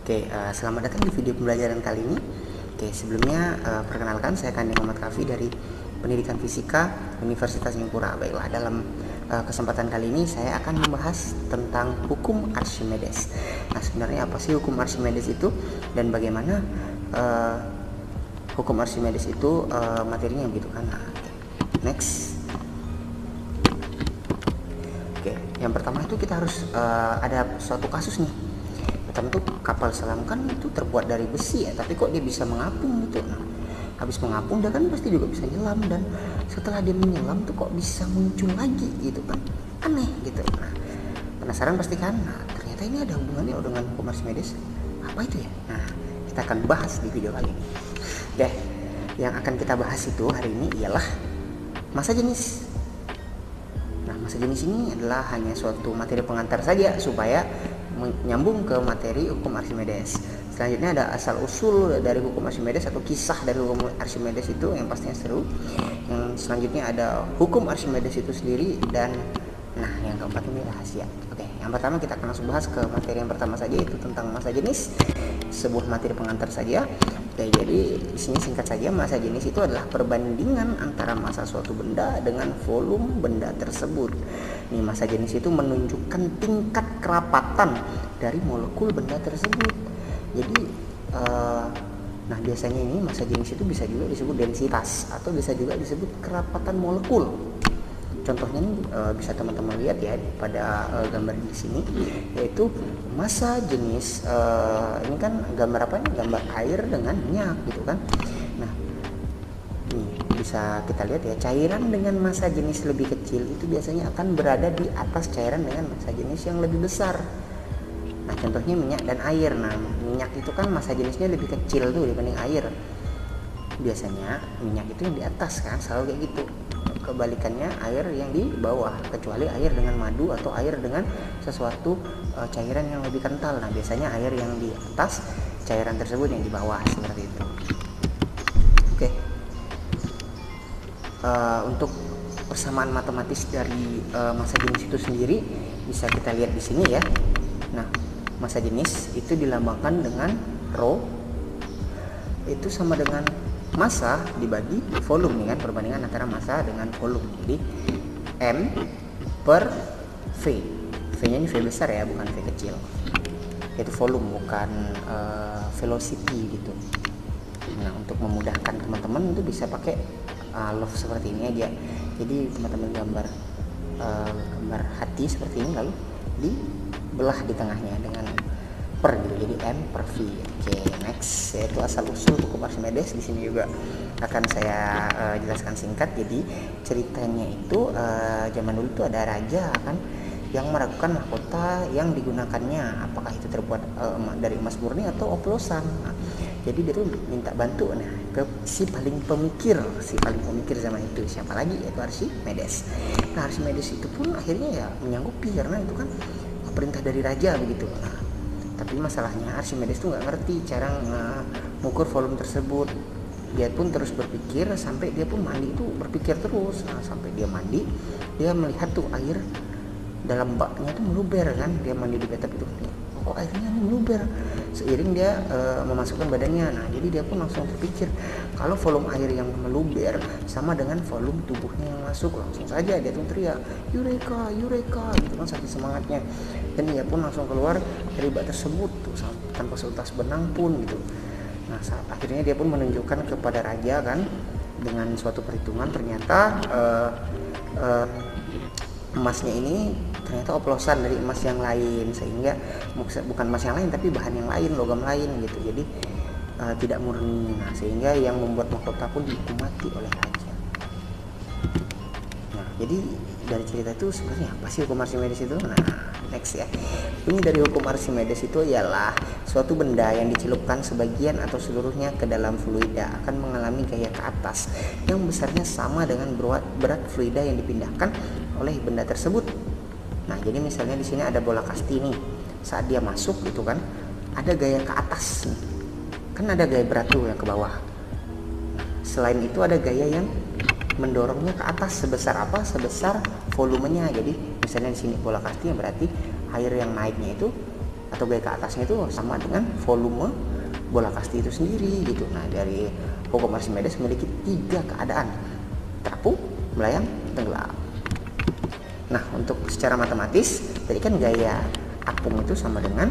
Oke, selamat datang di video pembelajaran kali ini. Oke, sebelumnya perkenalkan, saya Kandi Muhammad Kafi dari Pendidikan Fisika Universitas Singapura. Baiklah, dalam kesempatan kali ini saya akan membahas tentang hukum Archimedes. Nah, sebenarnya apa sih hukum Archimedes itu dan bagaimana hukum Archimedes itu materinya begitu kan? Nah, next. Oke, yang pertama itu kita harus ada suatu kasus nih. Pertama tuh kapal selam kan itu terbuat dari besi ya, tapi kok dia bisa mengapung gitu. Nah, habis mengapung dia kan pasti juga bisa nyelam, dan setelah dia menyelam tuh kok bisa muncul lagi gitu kan, aneh gitu. Nah, penasaran pasti kan. Nah, ternyata ini ada hubungannya dengan hukum Archimedes. Apa itu ya? Nah, kita akan bahas di video kali ini. Oke, yang akan kita bahas itu hari ini ialah massa jenis. Nah, massa jenis ini adalah hanya suatu materi pengantar saja supaya menyambung ke materi hukum Archimedes. Selanjutnya ada asal usul dari hukum Archimedes atau kisah dari hukum Archimedes itu yang pastinya seru. Yang selanjutnya ada hukum Archimedes itu sendiri, dan nah yang keempat ini rahasia. Oke, yang pertama kita akan langsung bahas ke materi yang pertama saja, yaitu tentang massa jenis, sebuah materi pengantar saja. Oke, jadi di sini singkat saja, massa jenis itu adalah perbandingan antara massa suatu benda dengan volume benda tersebut. Nih, massa jenis itu menunjukkan tingkat kerapatan dari molekul benda tersebut. Jadi nah biasanya ini massa jenis itu bisa juga disebut densitas atau bisa juga disebut kerapatan molekul. Contohnya ini bisa teman-teman lihat ya pada gambar di sini, yaitu massa jenis ini kan gambar apa nih? Gambar air dengan minyak gitu kan. Nah, nih bisa kita lihat ya, cairan dengan massa jenis lebih kecil itu biasanya akan berada di atas cairan dengan massa jenis yang lebih besar. Nah, contohnya minyak dan air. Nah, minyak itu kan massa jenisnya lebih kecil tuh dibanding air. Biasanya minyak itu yang di atas kan, selalu kayak gitu. Kebalikannya air yang di bawah, kecuali air dengan madu atau air dengan sesuatu cairan yang lebih kental. Nah, biasanya air yang di atas, cairan tersebut yang di bawah, seperti itu. Oke. Untuk persamaan matematis dari massa jenis itu sendiri bisa kita lihat di sini ya. Nah, massa jenis itu dilambangkan dengan rho, itu sama dengan massa dibagi volume nih kan, perbandingan antara massa dengan volume. Jadi M per V. V-nya ini V besar ya, bukan V kecil. Itu volume, bukan velocity gitu. Nah, untuk memudahkan teman-teman itu bisa pakai love seperti ini aja. Jadi teman-teman gambar hati seperti ini, lalu dibelah di tengahnya dengan per gitu, jadi M per V. Oke, next, yaitu asal usul hukum Archimedes. Di sini juga akan saya jelaskan singkat. Jadi ceritanya itu zaman dulu itu ada raja kan yang meragukan mahkota yang digunakannya apakah itu terbuat dari emas murni atau oplosan. Nah, jadi dia tuh minta bantu ke si paling pemikir zaman itu, siapa lagi, yaitu Archimedes. Nah, Archimedes itu pun akhirnya ya menyanggupi karena itu kan perintah dari raja begitu. Nah, tapi masalahnya Archimedes tuh nggak ngerti cara mengukur volume tersebut. Dia pun terus berpikir sampai dia pun mandi itu berpikir terus. Nah, sampai dia mandi, dia melihat tuh air dalam baknya tuh meluber kan. Dia mandi di bathtub itu, kok airnya ini meluber. Seiring dia memasukkan badannya. Nah, jadi dia pun langsung terpikir kalau volume air yang meluber sama dengan volume tubuhnya yang masuk. Langsung saja dia tuh teriak, "Eureka, Eureka!" gitu kan, saking semangatnya. Dan dia pun langsung keluar dari bak tersebut tuh tanpa seutas benang pun gitu. Nah, akhirnya dia pun menunjukkan kepada raja kan dengan suatu perhitungan, ternyata emasnya ini ternyata oplosan dari emas yang lain, sehingga bukan emas yang lain tapi bahan yang lain, logam lain gitu. Jadi tidak murni. Nah, sehingga yang membuat mahkota pun dihukum mati oleh raja. Nah, jadi dari cerita itu sebenarnya apa sih hukum Archimedes itu? Nah, next ya. Ini dari hukum Archimedes itu ialah suatu benda yang dicelupkan sebagian atau seluruhnya ke dalam fluida akan mengalami gaya ke atas yang besarnya sama dengan berat fluida yang dipindahkan oleh benda tersebut. Nah, jadi misalnya di sini ada bola kasti nih. Saat dia masuk itu kan ada gaya ke atas nih. Kan ada gaya berat tuh yang ke bawah. Selain itu ada gaya yang mendorongnya ke atas. Sebesar apa? Sebesar volumenya. Jadi misalnya di sini bola kasti, yang berarti air yang naiknya itu atau gaya ke atasnya itu sama dengan volume bola kasti itu sendiri gitu. Nah, dari hukum Archimedes memiliki 3 keadaan: terapung, melayang, tenggelam. Nah, untuk secara matematis tadi kan gaya apung itu sama dengan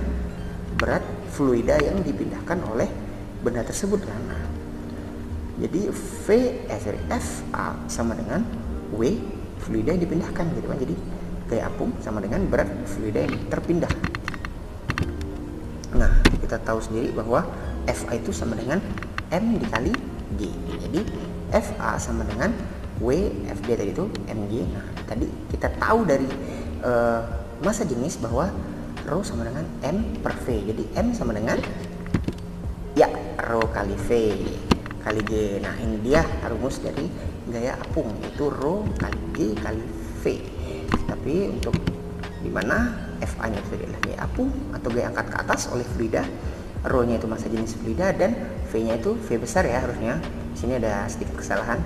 berat fluida yang dipindahkan oleh benda tersebut kan. Nah, jadi FA sama dengan W fluida yang dipindahkan gitu kan. Jadi gaya apung sama dengan berat fluida yang terpindah. Nah, kita tahu sendiri bahwa FA itu sama dengan M dikali G. Jadi FA sama dengan W FG tadi itu MG. Nah, tadi kita tahu dari massa jenis bahwa rho sama dengan M per V. Jadi M sama dengan ya rho kali V kali G. Nah, ini dia rumus dari gaya apung, yaitu rho kali G kali V. Tapi untuk dimana FA nya itu adalah gaya apung atau gaya angkat ke atas oleh fluida, rho nya itu massa jenis fluida, dan V nya itu V besar ya harusnya. Di sini ada sedikit kesalahan,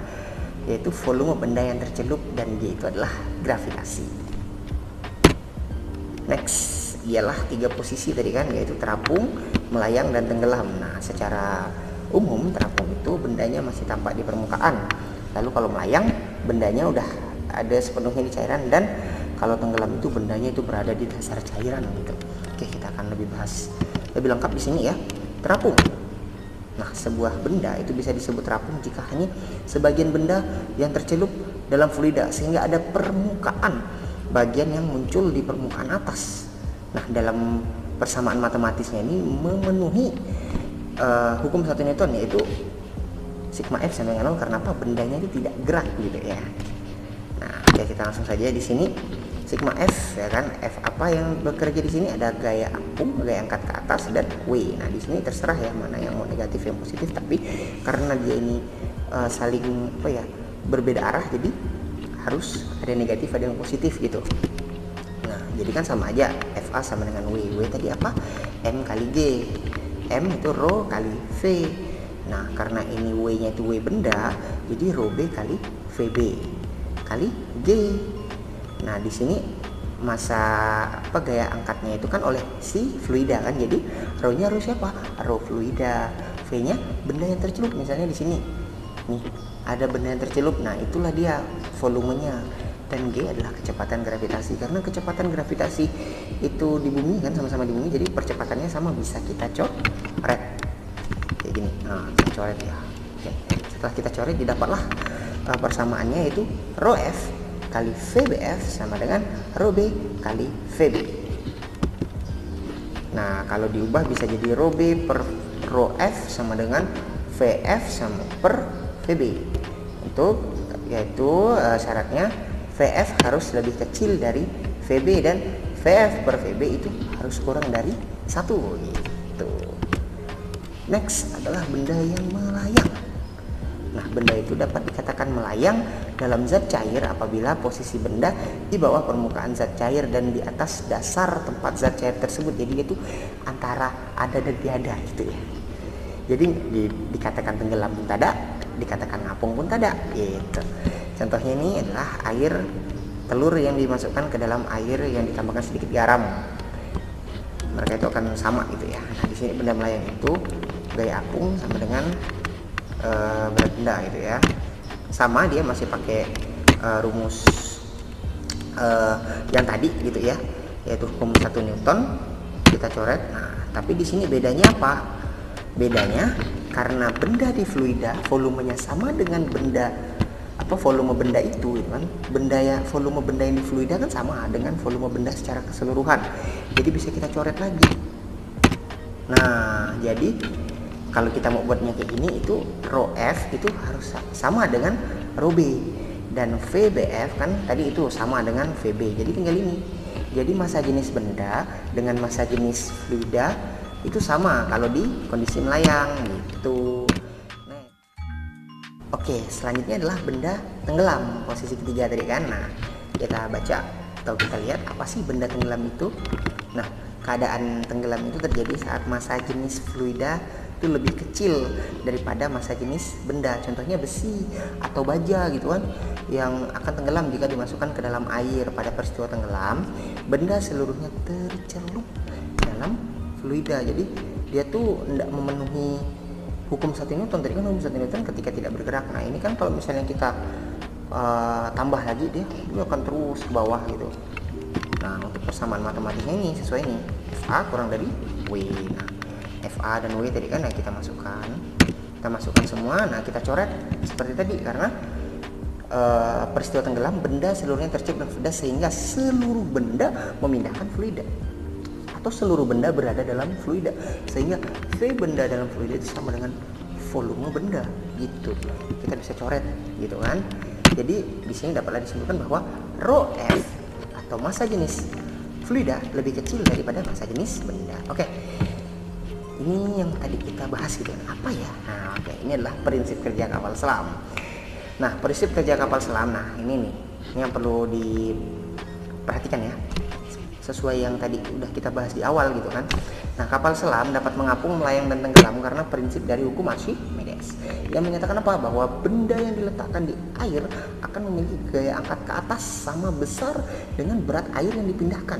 yaitu volume benda yang tercelup, dan G itu adalah gravitasi. Next ialah 3 posisi tadi kan, yaitu terapung, melayang, dan tenggelam. Nah, secara umum terapung itu bendanya masih tampak di permukaan, lalu kalau melayang bendanya udah ada sepenuhnya di cairan, dan kalau tenggelam itu bendanya itu berada di dasar cairan gitu. Oke, kita akan lebih bahas lebih lengkap di sini ya. Terapung. Nah, sebuah benda itu bisa disebut terapung jika hanya sebagian benda yang tercelup dalam fluida sehingga ada permukaan bagian yang muncul di permukaan atas. Nah, dalam persamaan matematisnya ini memenuhi hukum 1 Newton, yaitu sigma F sama dengan 0 karena apa? Bendanya itu tidak gerak gitu ya. Nah, ya kita langsung saja di sini. Sigma F ya kan, F apa yang bekerja di sini? Ada gaya apung, gaya angkat ke atas, dan W. Nah, di sini terserah ya mana yang mau negatif yang positif, tapi karena dia ini saling berbeda arah, jadi harus ada negatif ada yang positif gitu. Nah, jadi kan sama aja, FA sama dengan W. W tadi apa? M kali G. M itu rho kali V. Nah, karena ini W nya itu W benda, jadi rho B kali VB kali G. Nah, di sini massa gaya angkatnya itu kan oleh si fluida kan, jadi rho nya rho siapa? Rho fluida. V nya benda yang tercelup, misalnya di sini nih ada benda yang tercelup. Nah, itulah dia volumenya. Dan G adalah kecepatan gravitasi, karena kecepatan gravitasi itu di bumi kan, sama-sama di bumi, jadi percepatannya sama, bisa kita coret kayak gini. Nah, kita coret ya. Oke. Setelah kita coret didapatlah persamaannya, yaitu rho F kali VBF sama dengan rho B kali VB. Nah, kalau diubah bisa jadi rho B per rho F sama dengan VF sama per VB. Untuk yaitu syaratnya VF harus lebih kecil dari VB, dan VF per VB itu harus kurang dari 1 gitu. Next adalah benda yang melayang. Nah, benda itu dapat dikatakan melayang dalam zat cair apabila posisi benda di bawah permukaan zat cair dan di atas dasar tempat zat cair tersebut. Jadi itu antara ada dan tiada gitu ya. Jadi dikatakan tenggelam pun tidak, dikatakan ngapung pun tidak gitu. Contohnya ini adalah air telur yang dimasukkan ke dalam air yang ditambahkan sedikit garam. Mereka itu akan sama gitu ya. Nah, di sini benda melayang itu gaya apung sama dengan berat benda gitu ya. Sama, dia masih pakai rumus yang tadi gitu ya, yaitu hukum 1 Newton. Kita coret. Nah, tapi di sini bedanya apa? Bedanya karena benda di fluida volumenya sama dengan volume benda itu gitu kan. Volume benda yang di fluida kan sama dengan volume benda secara keseluruhan. Jadi bisa kita coret lagi. Nah, jadi kalau kita mau buatnya kayak gini, itu rho F itu harus sama dengan rho B, dan VBF kan tadi itu sama dengan VB. Jadi tinggal ini. Jadi massa jenis benda dengan massa jenis fluida itu sama kalau di kondisi melayang gitu. Oke, selanjutnya adalah benda tenggelam, posisi ketiga tadi kan. Nah, kita baca atau kita lihat apa sih benda tenggelam itu. Nah, keadaan tenggelam itu terjadi saat massa jenis fluida itu lebih kecil daripada massa jenis benda. Contohnya besi atau baja gitu kan, yang akan tenggelam jika dimasukkan ke dalam air. Pada peristiwa tenggelam, benda seluruhnya tercelup dalam fluida. Jadi dia tuh tidak memenuhi hukum 1 Newton. Tadi kan hukum 1 Newton ketika tidak bergerak. Nah ini kan kalau misalnya kita tambah lagi, dia akan terus ke bawah gitu. Nah untuk persamaan matematiknya ini sesuai nih, FA kurang dari W. Nah FA dan W tadi kan kita masukkan semua. Nah kita coret seperti tadi, karena peristiwa tenggelam benda seluruhnya tercip dalam fluida sehingga seluruh benda memindahkan fluida, atau seluruh benda berada dalam fluida sehingga V benda dalam fluida itu sama dengan volume benda gitu. Kita bisa coret gitu kan. Jadi di sini dapatlah disimpulkan bahwa rho F atau massa jenis fluida lebih kecil daripada massa jenis benda. Oke. Ini yang tadi kita bahas gitu kan. Apa ya? Nah, oke, ini adalah prinsip kerja kapal selam. Nah, prinsip kerja kapal selam. Nah, ini yang perlu diperhatikan ya. Sesuai yang tadi udah kita bahas di awal gitu kan. Nah, kapal selam dapat mengapung, melayang dan tenggelam karena prinsip dari hukum Archimedes yang menyatakan apa? Bahwa benda yang diletakkan di air akan memiliki gaya angkat ke atas sama besar dengan berat air yang dipindahkan.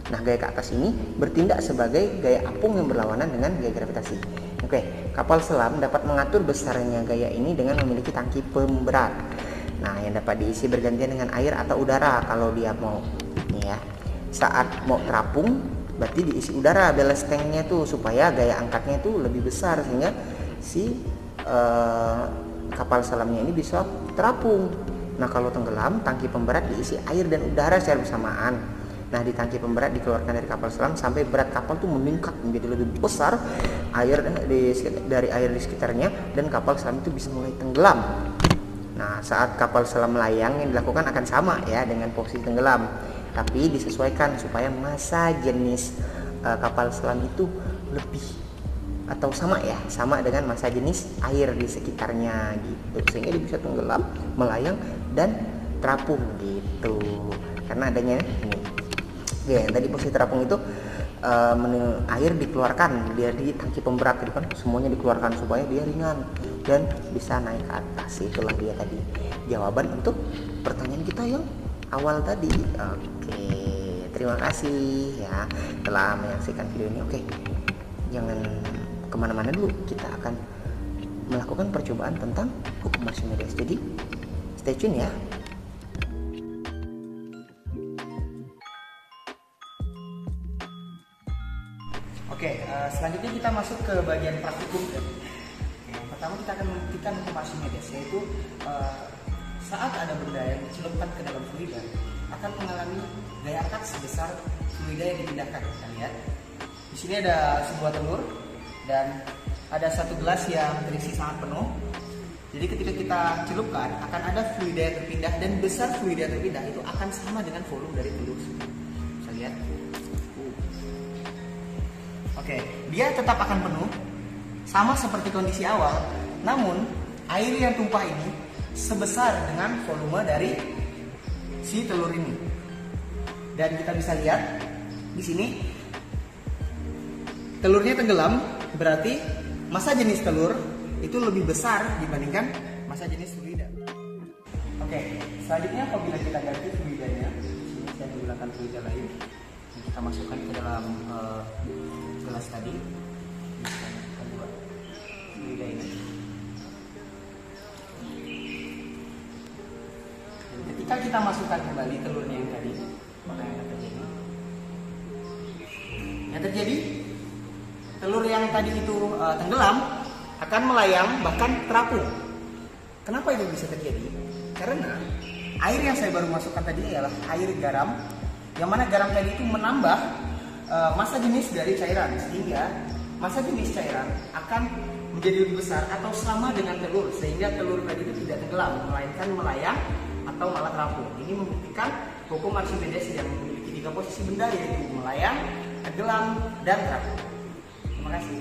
Nah, gaya ke atas ini bertindak sebagai gaya apung yang berlawanan dengan gaya gravitasi. Oke, kapal selam dapat mengatur besarnya gaya ini dengan memiliki tangki pemberat. Nah, yang dapat diisi bergantian dengan air atau udara kalau dia mau. Nih ya. Saat mau terapung berarti diisi udara ballast tanknya tuh supaya gaya angkatnya itu lebih besar sehingga si kapal selamnya ini bisa terapung. Nah, kalau tenggelam tangki pemberat diisi air dan udara secara bersamaan. Nah, di tangki pemberat dikeluarkan dari kapal selam sampai berat kapal tuh meningkat menjadi lebih besar dari air di sekitarnya, dan kapal selam itu bisa mulai tenggelam. Nah, saat kapal selam melayang yang dilakukan akan sama ya dengan posisi tenggelam, tapi disesuaikan supaya massa jenis kapal selam itu lebih atau sama dengan massa jenis air di sekitarnya gitu, sehingga dia bisa tenggelam, melayang dan terapung gitu. Karena adanya ini ya, yang tadi posisi terapung itu air dikeluarkan dari tangki pemberat gitu kan, semuanya dikeluarkan supaya dia ringan dan bisa naik ke atas. Itulah dia tadi jawaban untuk pertanyaan kita yang awal tadi. Oke, terima kasih ya telah menyaksikan video ini. Oke, jangan kemana-mana dulu, kita akan melakukan percobaan tentang hukum Archimedes. Jadi stay tune ya. Oke, selanjutnya kita masuk ke bagian praktikum. Yang pertama kita akan membuktikan hukum Archimedes, yaitu saat ada benda yang dicelupkan ke dalam fluida akan mengalami gaya angkat sebesar fluida yang dipindahkan. Kita lihat di sini ada sebuah telur dan ada satu gelas yang terisi sangat penuh. Jadi ketika kita celupkan akan ada fluida yang terpindah, dan besar fluida yang terpindah itu akan sama dengan volume dari telur. Bisa lihat. Oke, dia tetap akan penuh sama seperti kondisi awal, namun air yang tumpah ini sebesar dengan volume dari si telur ini. Dan kita bisa lihat di sini telurnya tenggelam, berarti massa jenis telur itu lebih besar dibandingkan massa jenis fluida. Oke, selanjutnya apabila kita ganti fluidanya, di sini saya menggunakan fluida lain, kita masukkan ke dalam gelas tadi, kedua fluida ini. Dan ketika kita masukkan kembali telurnya yang tadi, maka yang akan terjadi? Yang terjadi, telur yang tadi itu tenggelam akan melayang bahkan terapung. Kenapa itu bisa terjadi? Karena air yang saya baru masukkan tadi adalah air garam, yang mana garam tadi itu menambah massa jenis dari cairan, sehingga massa jenis cairan akan menjadi lebih besar atau sama dengan telur, sehingga telur tadi itu tidak tenggelam, melainkan melayang atau malah terapung. Ini membuktikan hukum Archimedes yang memiliki 3 posisi benda, yaitu melayang, tenggelam, dan terapung. Terima kasih.